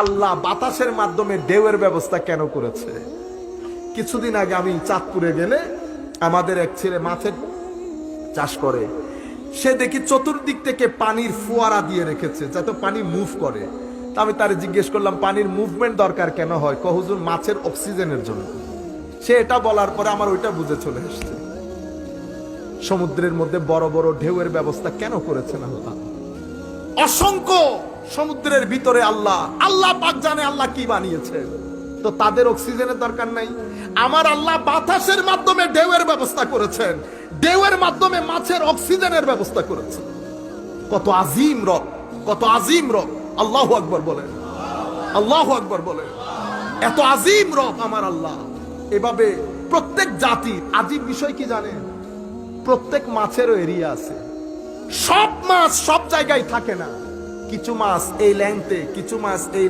আল্লাহ বাতাসের মাধ্যমে ঢেউয়ের ব্যবস্থা কেন করেছে? কিছুদিন আগে আমি চাঁদপুরে গেলে আমাদের এক ছেলে মাছের চাষ করে, সে দেখি চতুর্দিক থেকে পানির ফোয়ারা দিয়ে রেখেছে যাতে পানি মুভ করে। তা আমি তারে জিজ্ঞেস করলাম পানির মুভমেন্ট দরকার কেন হয়? হুজুর মাছের অক্সিজেনের জন্য। সে এটা বলার পরে আমার ওইটা বুঝে চলে আসছে, সমুদ্রের মধ্যে বড় বড় ঢেউয়ের ব্যবস্থা কেন করেছেন আল্লাহ। অসংখ্য সমুদ্রের ভিতরে আল্লাহ পাক জানে আল্লাহ কি বানিয়েছে, তো তাদের অক্সিজেনের দরকার নাই। আমার আল্লাহ বাতাসের মাধ্যমে ঢেউয়ের ব্যবস্থা করেছেন, ঢেউয়ের মাধ্যমে মাছের অক্সিজেনের ব্যবস্থা করেছেন। কত আজিম রব, কত আজিম রব। আল্লাহু আকবার বলেন, আল্লাহু আকবার বলেন। এত আজিম রব আমার আল্লাহ। এভাবে প্রত্যেক জাতির আজিম বিষয় কি জানেন? প্রত্যেক মাছেরও এরিয়া আছে। সব মাছ সব জায়গায় থাকে না, কিছু মাছ এই ল্যাংথে, কিছু মাছ এই